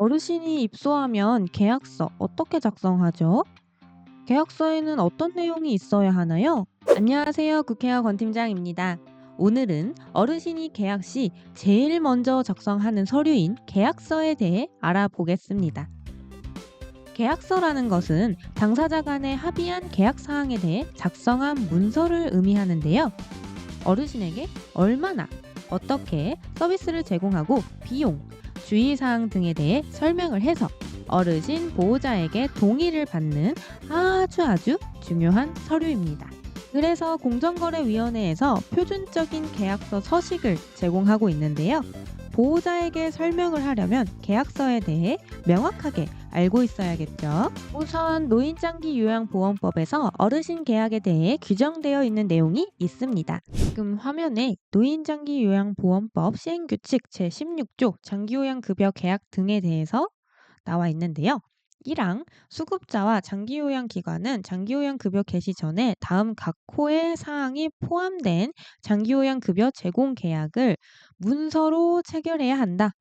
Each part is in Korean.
어르신이 입소하면 계약서 어떻게 작성하죠? 계약서에는 어떤 내용이 있어야 하나요? 안녕하세요. 국회의원 권 팀장입니다. 오늘은 어르신이 계약 시 제일 먼저 작성하는 서류인 계약서에 대해 알아보겠습니다. 계약서라는 것은 당사자 간에 합의한 계약 사항에 대해 작성한 문서를 의미하는데요. 어르신에게 얼마나, 어떻게 서비스를 제공하고 비용, 주의사항 등에 대해 설명을 해서 어르신 보호자에게 동의를 받는 아주 중요한 서류입니다. 그래서 공정거래위원회에서 표준적인 계약서 서식을 제공하고 있는데요. 보호자에게 설명을 하려면 계약서에 대해 명확하게 알고 있어야겠죠. 우선 노인장기요양보험법에서 어르신 계약에 대해 규정되어 있는 내용이 있습니다. 지금 화면에 노인장기요양보험법 시행규칙 제16조 장기요양급여 계약 등에 대해서 나와 있는데요. 1항 수급자와 장기요양기관은 장기요양급여 개시 전에 다음 각 호의 사항이 포함된 장기요양급여 제공 계약을 문서로 체결해야 한다.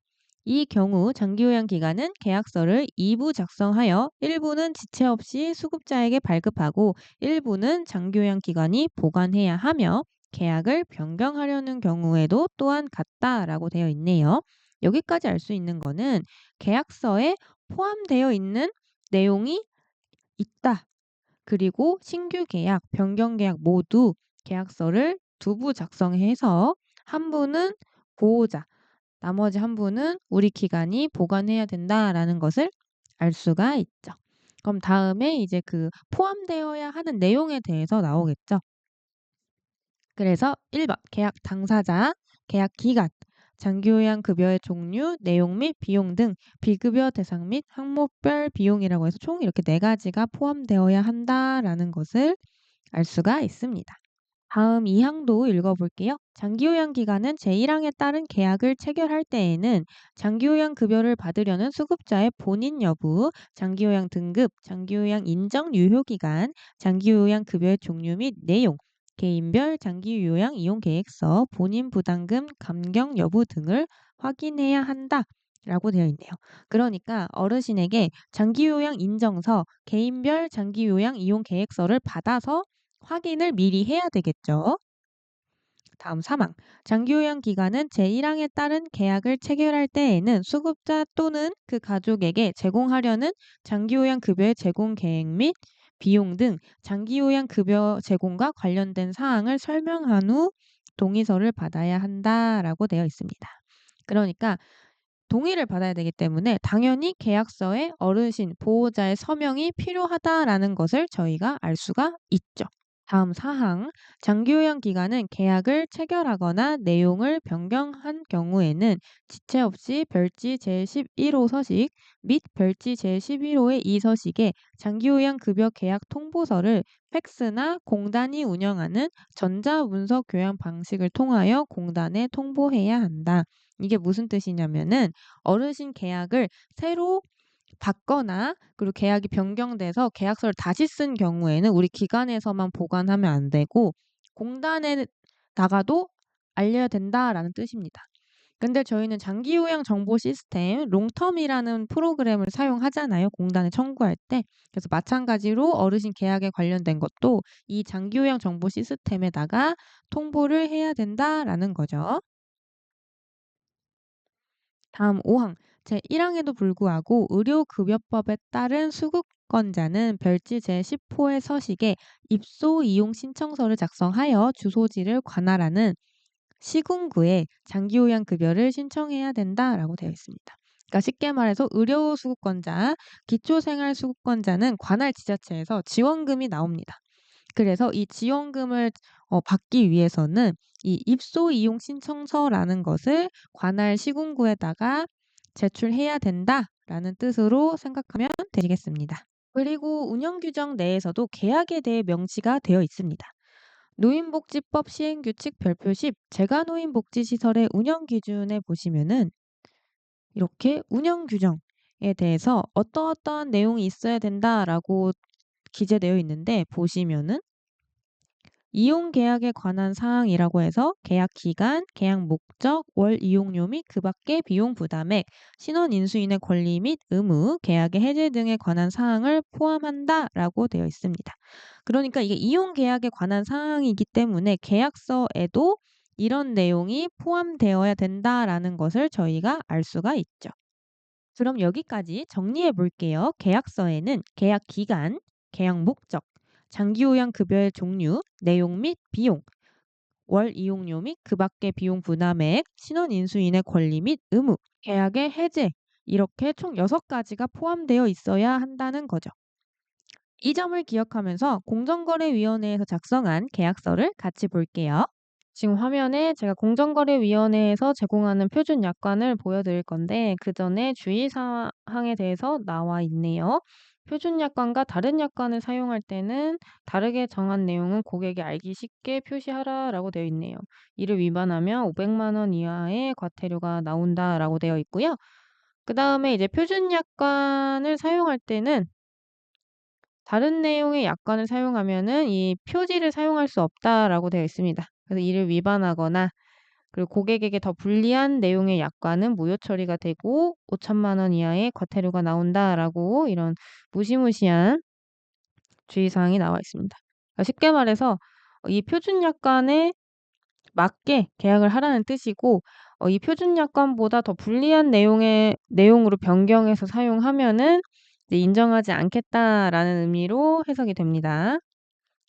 이 경우 장기요양기관은 계약서를 2부 작성하여 일부는 지체 없이 수급자에게 발급하고 일부는 장기요양기관이 보관해야 하며 계약을 변경하려는 경우에도 또한 같다라고 되어 있네요. 여기까지 알 수 있는 거는 계약서에 포함되어 있는 내용이 있다. 그리고 신규 계약, 변경 계약 모두 계약서를 2부 작성해서 한 부는 보호자, 나머지 한 부는 우리 기관이 보관해야 된다라는 것을 알 수가 있죠. 그럼 다음에 이제 그 포함되어야 하는 내용에 대해서 나오겠죠. 그래서 1번 계약 당사자, 계약 기간, 장기요양 급여의 종류, 내용 및 비용 등 비급여 대상 및 항목별 비용이라고 해서 총 이렇게 4가지가 포함되어야 한다라는 것을 알 수가 있습니다. 다음 2항도 읽어볼게요. 장기요양 기간은 제1항에 따른 계약을 체결할 때에는 장기요양 급여를 받으려는 수급자의 본인 여부, 장기요양 등급, 장기요양 인정 유효 기간, 장기요양 급여의 종류 및 내용, 개인별 장기요양 이용 계획서, 본인 부담금 감경 여부 등을 확인해야 한다. 라고 되어 있네요. 그러니까 어르신에게 장기요양 인정서, 개인별 장기요양 이용 계획서를 받아서 확인을 미리 해야 되겠죠. 다음 3항. 장기요양 기간은 제1항에 따른 계약을 체결할 때에는 수급자 또는 그 가족에게 제공하려는 장기요양 급여의 제공 계획 및 비용 등 장기요양 급여 제공과 관련된 사항을 설명한 후 동의서를 받아야 한다라고 되어 있습니다. 그러니까 동의를 받아야 되기 때문에 당연히 계약서에 어르신, 보호자의 서명이 필요하다라는 것을 저희가 알 수가 있죠. 다음 사항, 장기요양 기간은 계약을 체결하거나 내용을 변경한 경우에는 지체 없이 별지 제11호 서식 및 별지 제11호의 이 서식에 장기요양 급여 계약 통보서를 팩스나 공단이 운영하는 전자문서 교양 방식을 통하여 공단에 통보해야 한다. 이게 무슨 뜻이냐면은 어르신 계약을 새로 받거나 그리고 계약이 변경돼서 계약서를 다시 쓴 경우에는 우리 기관에서만 보관하면 안 되고 공단에 나가도 알려야 된다라는 뜻입니다. 근데 저희는 장기요양 정보 시스템 롱텀이라는 프로그램을 사용하잖아요. 공단에 청구할 때. 그래서 마찬가지로 어르신 계약에 관련된 것도 이 장기요양 정보 시스템에다가 통보를 해야 된다라는 거죠. 다음 5항. 제1항에도 불구하고 의료급여법에 따른 수급권자는 별지 제10호의 서식에 입소 이용 신청서를 작성하여 주소지를 관할하는 시군구에 장기요양급여를 신청해야 된다라고 되어 있습니다. 그러니까 쉽게 말해서 의료수급권자, 기초생활수급권자는 관할 지자체에서 지원금이 나옵니다. 그래서 이 지원금을 받기 위해서는 이 입소 이용 신청서라는 것을 관할 시군구에다가 제출해야 된다라는 뜻으로 생각하면 되시겠습니다. 그리고 운영 규정 내에서도 계약에 대해 명시가 되어 있습니다. 노인복지법 시행규칙 별표 10 재가노인복지시설의 운영 기준에 보시면은 이렇게 운영 규정에 대해서 어떠어떠한 내용이 있어야 된다라고 기재되어 있는데 보시면은 이용 계약에 관한 사항이라고 해서 계약 기간, 계약 목적, 월 이용료 및 그 밖의 비용 부담액, 신원 인수인의 권리 및 의무, 계약의 해제 등에 관한 사항을 포함한다라고 되어 있습니다. 그러니까 이게 이용 계약에 관한 사항이기 때문에 계약서에도 이런 내용이 포함되어야 된다라는 것을 저희가 알 수가 있죠. 그럼 여기까지 정리해 볼게요. 계약서에는 계약 기간, 계약 목적, 장기요양 급여의 종류, 내용 및 비용, 월 이용료 및 그 밖의 비용 부담액, 신원 인수인의 권리 및 의무, 계약의 해제 이렇게 총 6가지가 포함되어 있어야 한다는 거죠. 이 점을 기억하면서 공정거래위원회에서 작성한 계약서를 같이 볼게요. 지금 화면에 제가 공정거래위원회에서 제공하는 표준 약관을 보여드릴 건데 그 전에 주의사항에 대해서 나와 있네요. 표준 약관과 다른 약관을 사용할 때는 다르게 정한 내용은 고객이 알기 쉽게 표시하라라고 되어 있네요. 이를 위반하면 500만 원 이하의 과태료가 나온다라고 되어 있고요. 그 다음에 이제 표준 약관을 사용할 때는 다른 내용의 약관을 사용하면은 이 표지를 사용할 수 없다라고 되어 있습니다. 그래서 이를 위반하거나 그리고 고객에게 더 불리한 내용의 약관은 무효 처리가 되고 5천만 원 이하의 과태료가 나온다라고 이런 무시무시한 주의사항이 나와 있습니다. 그러니까 쉽게 말해서 이 표준 약관에 맞게 계약을 하라는 뜻이고 이 표준 약관보다 더 불리한 내용으로 변경해서 사용하면은 이제 인정하지 않겠다라는 의미로 해석이 됩니다.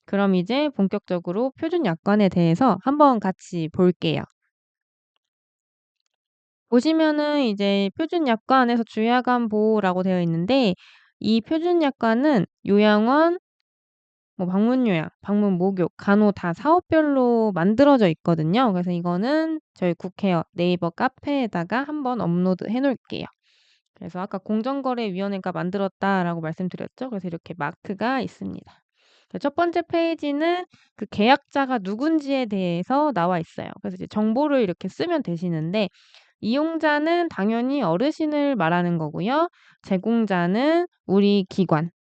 그럼 이제 본격적으로 표준 약관에 대해서 한번 같이 볼게요. 보시면은 이제 표준 약관에서 주야간 보호라고 되어 있는데 이 표준 약관은 요양원, 뭐 방문 요양, 방문 목욕, 간호 다 사업별로 만들어져 있거든요. 그래서 이거는 저희 국회어 네이버 카페에다가 한번 업로드해 놓을게요. 그래서 아까 공정거래위원회가 만들었다라고 말씀드렸죠. 그래서 이렇게 마크가 있습니다. 첫 번째 페이지는 그 계약자가 누군지에 대해서 나와 있어요. 그래서 이제 정보를 이렇게 쓰면 되시는데 이용자는 당연히 어르신을 말하는 거고요. 제공자는 우리 기관,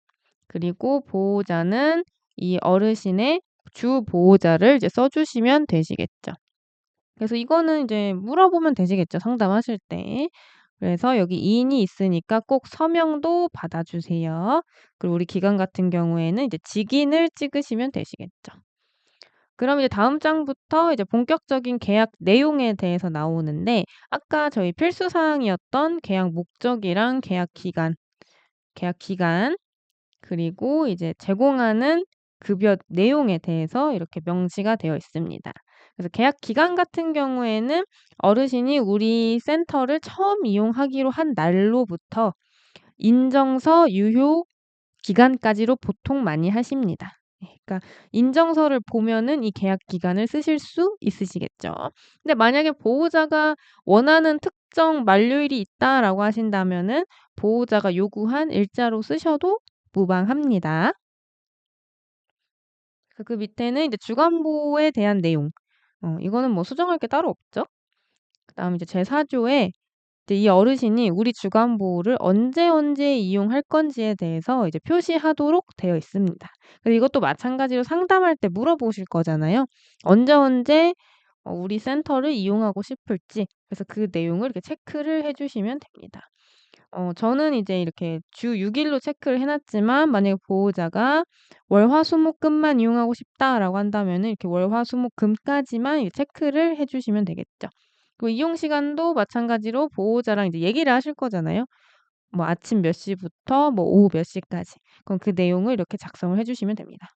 그리고 보호자는 이 어르신의 주 보호자를 이제 써 주시면 되시겠죠. 그래서 이거는 이제 물어보면 되시겠죠, 상담하실 때. 그래서 여기 이인이 있으니까 꼭 서명도 받아 주세요. 그리고 우리 기관 같은 경우에는 이제 직인을 찍으시면 되시겠죠. 그럼 이제 다음 장부터 이제 본격적인 계약 내용에 대해서 나오는데 아까 저희 필수 사항이었던 계약 목적이랑 계약 기간 그리고 이제 제공하는 급여 내용에 대해서 이렇게 명시가 되어 있습니다. 그래서 계약 기간 같은 경우에는 어르신이 우리 센터를 처음 이용하기로 한 날로부터 인정서 유효 기간까지로 보통 많이 하십니다. 그러니까 인정서를 보면은 이 계약 기간을 쓰실 수 있으시겠죠. 근데 만약에 보호자가 원하는 특정 만료일이 있다라고 하신다면은 보호자가 요구한 일자로 쓰셔도 무방합니다. 그 밑에는 이제 주간보호에 대한 내용. 이거는 뭐 수정할 게 따로 없죠. 그다음에 이제 제4조에 이제 이 어르신이 우리 주간보호를 언제 이용할 건지에 대해서 이제 표시하도록 되어 있습니다. 그래서 이것도 마찬가지로 상담할 때 물어보실 거잖아요. 언제 우리 센터를 이용하고 싶을지. 그래서 그 내용을 이렇게 체크를 해 주시면 됩니다. 저는 이제 이렇게 주 6 일로 체크를 해 놨지만 만약에 보호자가 월, 화, 수, 목, 금만 이용하고 싶다라고 한다면은 이렇게 월, 화, 수, 목, 금까지만 이제 체크를 해 주시면 되겠죠. 그리고 이용 시간도 마찬가지로 보호자랑 이제 얘기를 하실 거잖아요. 뭐 아침 몇 시부터 뭐 오후 몇 시까지. 그럼 그 내용을 이렇게 작성을 해 주시면 됩니다.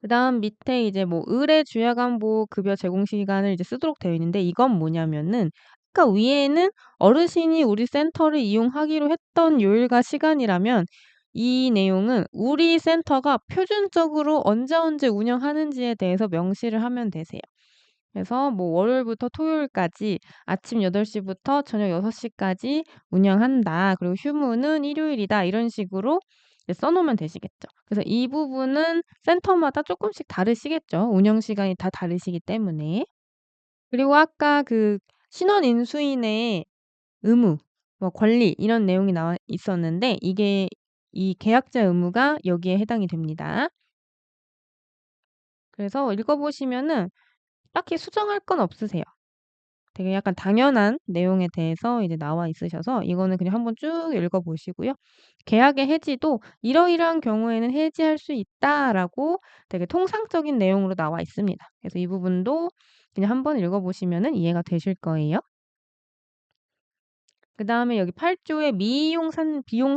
그다음 밑에 이제 뭐 의뢰 주야간 보호 급여 제공 시간을 이제 쓰도록 되어 있는데 이건 뭐냐면은 아까 위에는 어르신이 우리 센터를 이용하기로 했던 요일과 시간이라면 이 내용은 우리 센터가 표준적으로 언제 운영하는지에 대해서 명시를 하면 되세요. 그래서 뭐 월요일부터 토요일까지 아침 8시부터 저녁 6시까지 운영한다. 그리고 휴무는 일요일이다. 이런 식으로 이제 써 놓으면 되시겠죠. 그래서 이 부분은 센터마다 쪼끔씩 다르시겠죠. 운영 시간이 다 다르시기 때문에. 그리고 아까 그 신원 인수인의 의무, 뭐 권리 이런 내용이 나와 있었는데 이게 이 계약자 의무가 여기에 해당이 됩니다. 그래서 읽어보시면은 딱히 수정할 건 없으세요. 되게 약간 당연한 내용에 대해서 이제 나와 있으셔서 이거는 그냥 한번 쭉 읽어보시고요. 계약의 해지도 "이러이러한 경우에는 해지할 수 있다."라고 되게 통상적인 내용으로 나와 있습니다. 그래서 이 부분도 그냥 한번 읽어보시면은 이해가 되실 거예요. 그다음에 여기 8 조에 비용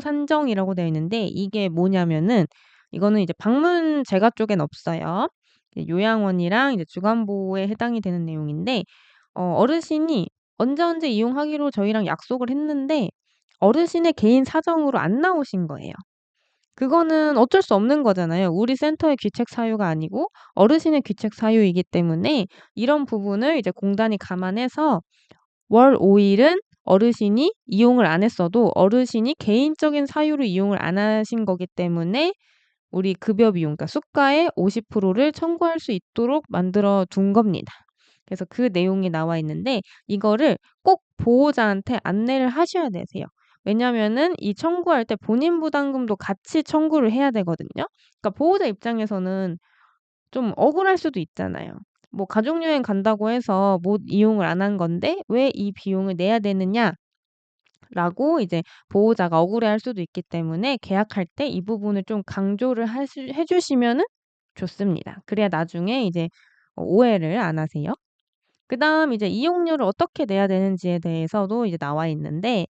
산정이라고 되어 있는데 이게 뭐냐면은 이거는 이제 방문 재가 쪽엔 없어요. 이제 요양원이랑 이제 주간보호에 해당이 되는 내용인데 어르신이 언제 언제 이용하기로 저희랑 약속을 했는데 어르신의 개인 사정으로 안 나오신 거예요. 그거는 어쩔 수 없는 거잖아요. 우리 센터의 귀책 사유가 아니고 어르신의 귀책 사유이기 때문에 이런 부분을 이제 공단이 감안해서 월 5 일은 어르신이 이용을 안 했어도 어르신이 개인적인 사유로 이용을 안 하신 거기 때문에 우리 급여 비용 그러니까 수가의 50%를 청구할 수 있도록 만들어 둔 겁니다. 그래서 그 내용이 나와 있는데 이거를 꼭 보호자한테 안내를 하셔야 되세요. 왜냐면은 이 청구할 때 본인 부담금도 같이 청구를 해야 되거든요. 그러니까 보호자 입장에서는 좀 억울할 수도 있잖아요. 뭐 가족 여행 간다고 해서 못 이용을 안 한 건데 "왜 이 비용을 내야 되느냐?"라고 이제 보호자가 억울해할 수도 있기 때문에 계약할 때 이 부분을 좀 강조를 해 주시면은 좋습니다. 그래야 나중에 이제 오해를 안 하세요. 그다음 이제 이용료를 어떻게 내야 되는지에 대해서도 이제 나와 있는데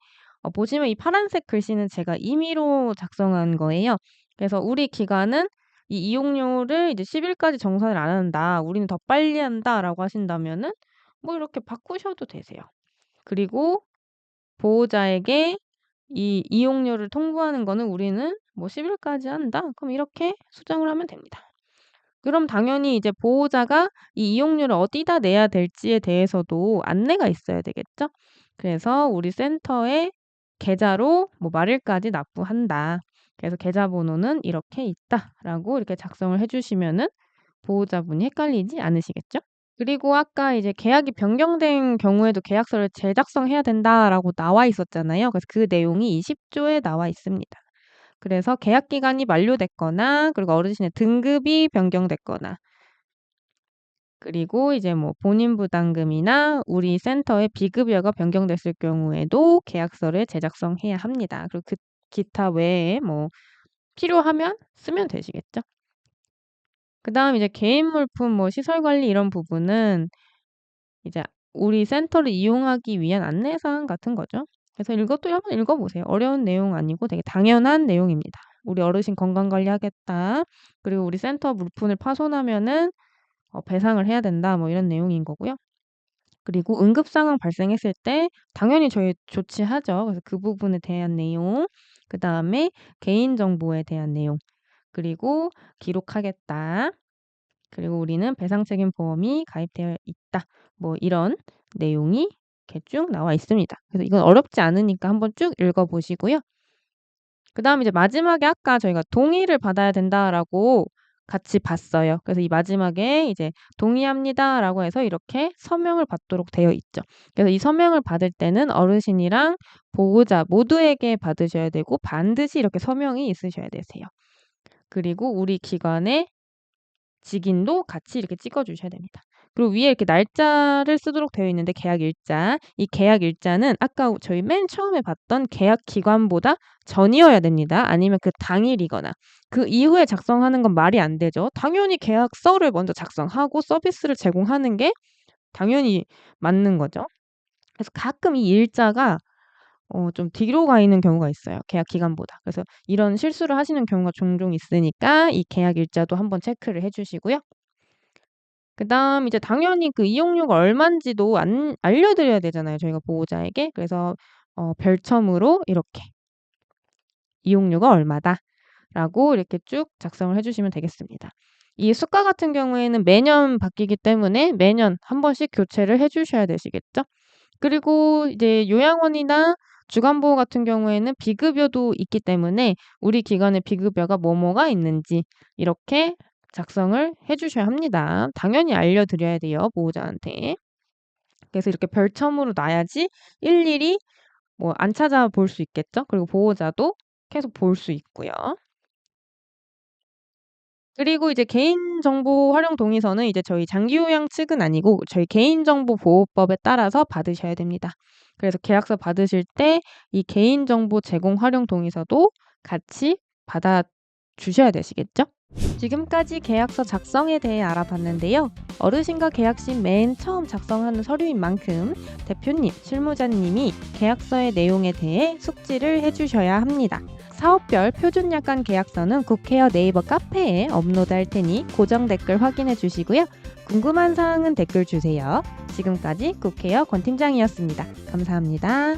보시면 이 파란색 글씨는 제가 임의로 작성한 거예요. 그래서 "우리 기관은 이 이용료를 이제 10 일까지 정산을 안 한다. 우리는 더 빨리 한다."라고 하신다면은 뭐 이렇게 바꾸셔도 되세요. 그리고 보호자에게 이 이용료를 통보하는 거는 "우리는 뭐 10 일까지 한다." 그럼 이렇게 수정을 하면 됩니다. 그럼 당연히 이제 보호자가 이 이용료를 어디다 내야 될지에 대해서도 안내가 있어야 되겠죠. 그래서 "우리 센터에 계좌로 뭐 말일까지 납부한다. 그래서 계좌번호는 이렇게 있다."라고 이렇게 작성을 해 주시면은 보호자분이 헷갈리지 않으시겠죠. 그리고 아까 이제 "계약이 변경된 경우에도 계약서를 재작성해야 된다."라고 나와 있었잖아요. 그래서 그 내용이 20 조에 나와 있습니다. 그래서 계약 기간이 만료됐거나 그리고 어르신의 등급이 변경됐거나 그리고 이제 뭐 본인 부담금이나 우리 센터의 비급여가 변경됐을 경우에도 계약서를 제작성해야 합니다. 그리고 그 기타 외에 뭐 필요하면 쓰면 되시겠죠. 그다음 이제 개인 물품 뭐 시설 관리 이런 부분은 이제 우리 센터를 이용하기 위한 안내사항 같은 거죠. 그래서 이것도 한번 읽어 보세요. 어려운 내용 아니고 되게 당연한 내용입니다. "우리 어르신 건강 관리하겠다. 그리고 우리 센터 물품을 파손하면은 배상을 해야 된다." 뭐 이런 내용인 거고요. 그리고 응급 상황 발생했을 때 당연히 저희 조치하죠. 그래서 그 부분에 대한 내용, 그다음에 개인 정보에 대한 내용, 그리고 "기록하겠다." 그리고 "우리는 배상 책임 보험이 가입되어 있다." 뭐 이런 내용이 이렇게 쭉 나와 있습니다. 그래서 이건 어렵지 않으니까 한번 쭉 읽어 보시고요. 그다음에 이제 마지막에 아까 저희가 "동의를 받아야 된다."라고 같이 봤어요. 그래서 이 마지막에 이제 "동의합니다."라고 해서 이렇게 서명을 받도록 되어 있죠. 그래서 이 서명을 받을 때는 어르신이랑 보호자 모두에게 받으셔야 되고 반드시 이렇게 서명이 있으셔야 되세요. 그리고 우리 기관의 직인도 같이 이렇게 찍어 주셔야 됩니다. 그리고 위에 이렇게 날짜를 쓰도록 되어 있는데 계약 일자. 이 계약 일자는 아까 저희 맨 처음에 봤던 계약 기간보다 전이어야 됩니다. 아니면 그 당일이거나 그 이후에 작성하는 건 말이 안 되죠. 당연히 계약서를 먼저 작성하고 서비스를 제공하는 게 당연히 맞는 거죠. 그래서 가끔 이 일자가 좀 뒤로 가 있는 경우가 있어요, 계약 기간보다. 그래서 이런 실수를 하시는 경우가 종종 있으니까 이 계약 일자도 한번 체크를 해 주시고요. 그다음 이제 당연히 그 이용료가 얼만지도 안 알려 드려야 되잖아요, 저희가 보호자에게. 그래서 별첨으로 이렇게 "이용료가 얼마다."라고 이렇게 쭉 작성을 해 주시면 되겠습니다. 이 수가 같은 경우에는 매년 바뀌기 때문에 매년 한 번씩 교체를 해 주셔야 되시겠죠. 그리고 이제 요양원이나 주간보호 같은 경우에는 비급여도 있기 때문에 우리 기관의 비급여가 뭐뭐가 있는지 이렇게 작성을 해 주셔야 합니다. 당연히 알려 드려야 돼요, 보호자한테. 그래서 이렇게 별첨으로 놔야지 일일이 뭐 안 찾아볼 수 있겠죠. 그리고 보호자도 계속 볼 수 있고요. 그리고 이제 개인정보 활용 동의서는 이제 저희 장기요양 측은 아니고 저희 개인정보보호법에 따라서 받으셔야 됩니다. 그래서 계약서 받으실 때 이 개인정보 제공 활용 동의서도 같이 받아 주셔야 되시겠죠? 지금까지 계약서 작성에 대해 알아봤는데요. 어르신과 계약 시 맨 처음 작성하는 서류인 만큼 대표님, 실무자님이 계약서의 내용에 대해 숙지를 해주셔야 합니다. 사업별 표준약관 계약서는 국회어 네이버 카페에 업로드할 테니 고정 댓글 확인해 주시고요. 궁금한 사항은 댓글 주세요. 지금까지 국회어 권 팀장이었습니다. 감사합니다.